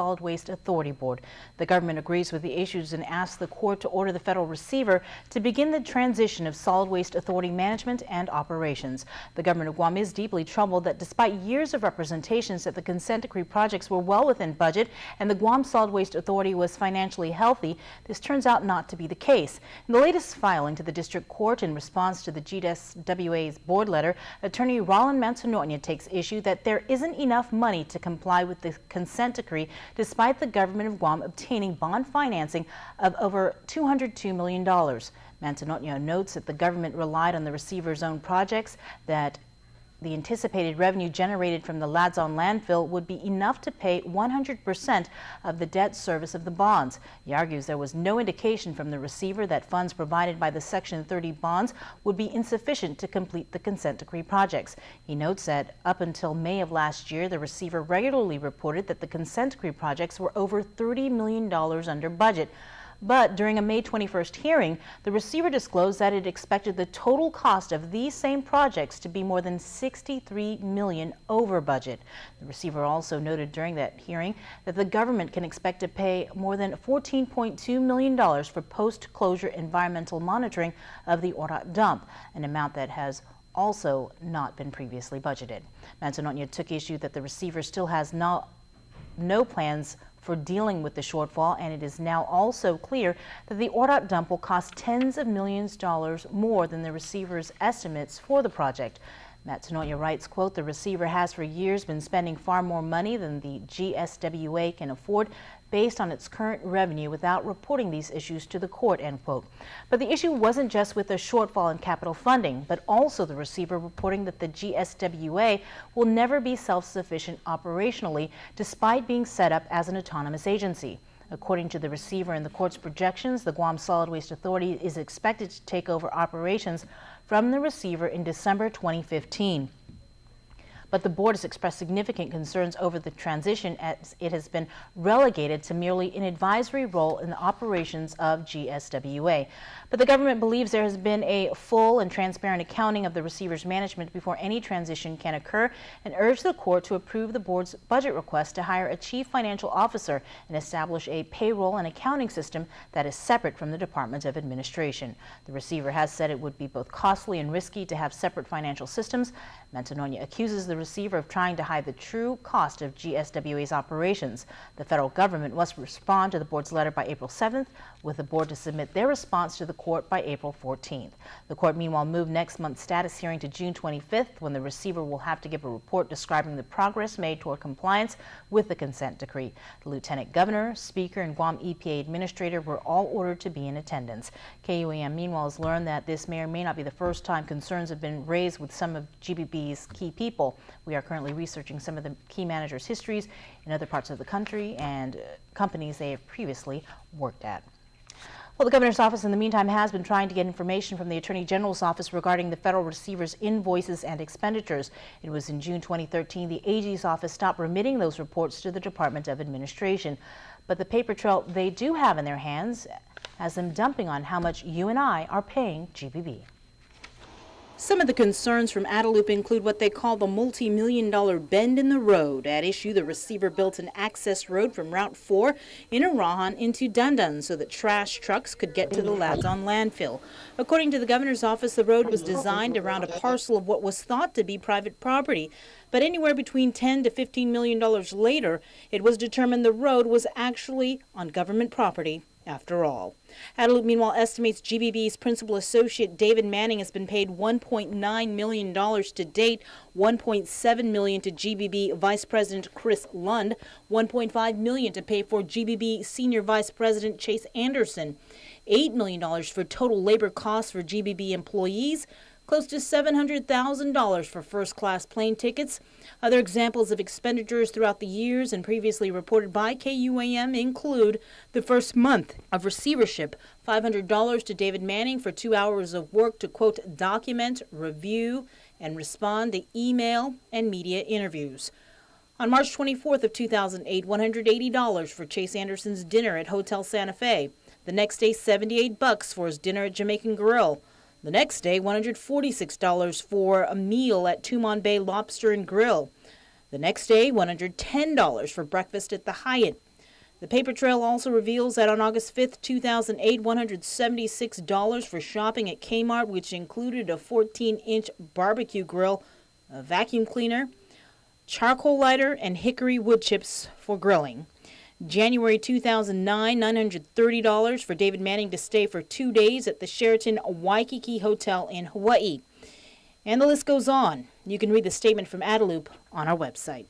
Solid Waste Authority Board. The government agrees with the issues and asks the court to order the federal receiver to begin the transition of Solid Waste Authority management and operations. The government of Guam is deeply troubled that despite years of representations that the consent decree projects were well within budget and the Guam Solid Waste Authority was financially healthy, this turns out not to be the case. In the latest filing to the district court in response to the GSWA's board letter, attorney Roland Manzanoña takes issue that there isn't enough money to comply with the consent decree despite the government of Guam obtaining bond financing of over $202 million. Manzanoña notes that the government relied on the receiver's own projects, that the anticipated revenue generated from the Ladzon landfill would be enough to pay 100% of the debt service of the bonds. He argues there was no indication from the receiver that funds provided by the Section 30 bonds would be insufficient to complete the consent decree projects. He notes that up until May of last year, the receiver regularly reported that the consent decree projects were over $30 million under budget. But during a May 21st hearing, the receiver disclosed that it expected the total cost of these same projects to be more than $63 million over budget. The receiver also noted during that hearing that the government can expect to pay more than $14.2 million for post-closure environmental monitoring of the Orat dump, an amount that has also not been previously budgeted. Manzanoña took issue that the receiver still has no plans for dealing with the shortfall, and it is now also clear that the Orat dump will cost tens of millions of dollars more than the receiver's estimates for the project. Manzanoña writes, quote, "The receiver has for years been spending far more money than the GSWA can afford based on its current revenue without reporting these issues to the court," end quote. But the issue wasn't just with the shortfall in capital funding, but also the receiver reporting that the GSWA will never be self-sufficient operationally despite being set up as an autonomous agency. According to the receiver and the court's projections, the Guam Solid Waste Authority is expected to take over operations from the receiver in December 2015. But the board has expressed significant concerns over the transition as it has been relegated to merely an advisory role in the operations of GSWA. But the government believes there has been a full and transparent accounting of the receiver's management before any transition can occur, and urged the court to approve the board's budget request to hire a chief financial officer and establish a payroll and accounting system that is separate from the Department of Administration. The receiver has said it would be both costly and risky to have separate financial systems. Manzanoña accuses the receiver of trying to hide the true cost of GSWA's operations. The federal government must respond to the board's letter by April 7th, with the board to submit their response to the court by April 14th. The court meanwhile moved next month's status hearing to June 25th, when the receiver will have to give a report describing the progress made toward compliance with the consent decree. The lieutenant governor, speaker, and Guam EPA administrator were all ordered to be in attendance. KUAM meanwhile has learned that this may or may not be the first time concerns have been raised with some of GBB's key people. We are currently researching some of the key managers' histories in other parts of the country and companies they have previously worked at. Well, the governor's office in the meantime has been trying to get information from the Attorney General's office regarding the federal receiver's invoices and expenditures. It was in June 2013 the AG's office stopped remitting those reports to the Department of Administration. But the paper trail they do have in their hands has them dumping on how much you and I are paying GBB. Some of the concerns from Adelup include what they call the multi-million-dollar bend in the road. At issue, the receiver built an access road from Route 4 in Arahan into Dandan so that trash trucks could get to the Ladzon landfill. According to the governor's office, the road was designed around a parcel of what was thought to be private property. But anywhere between $10 to $15 million later, it was determined the road was actually on government property after all. Adelup meanwhile estimates GBB's principal associate David Manning has been paid $1.9 million to date, $1.7 million to GBB Vice President Chris Lund, $1.5 million to pay for GBB Senior Vice President Chase Anderson, $8 million for total labor costs for GBB employees, close to $700,000 for first-class plane tickets. Other examples of expenditures throughout the years and previously reported by KUAM include the first month of receivership, $500 to David Manning for 2 hours of work to, quote, document, review, and respond to email and media interviews. On March 24th of 2008, $180 for Chase Anderson's dinner at Hotel Santa Fe. The next day, $78 for his dinner at Jamaican Grill. The next day, $146 for a meal at Tumon Bay Lobster and Grill. The next day, $110 for breakfast at the Hyatt. The paper trail also reveals that on August 5th, 2008, $176 for shopping at Kmart, which included a 14-inch barbecue grill, a vacuum cleaner, charcoal lighter, and hickory wood chips for grilling. January 2009, $930 for David Manning to stay for 2 days at the Sheraton Waikiki Hotel in Hawaii. And the list goes on. You can read the statement from Adelup on our website.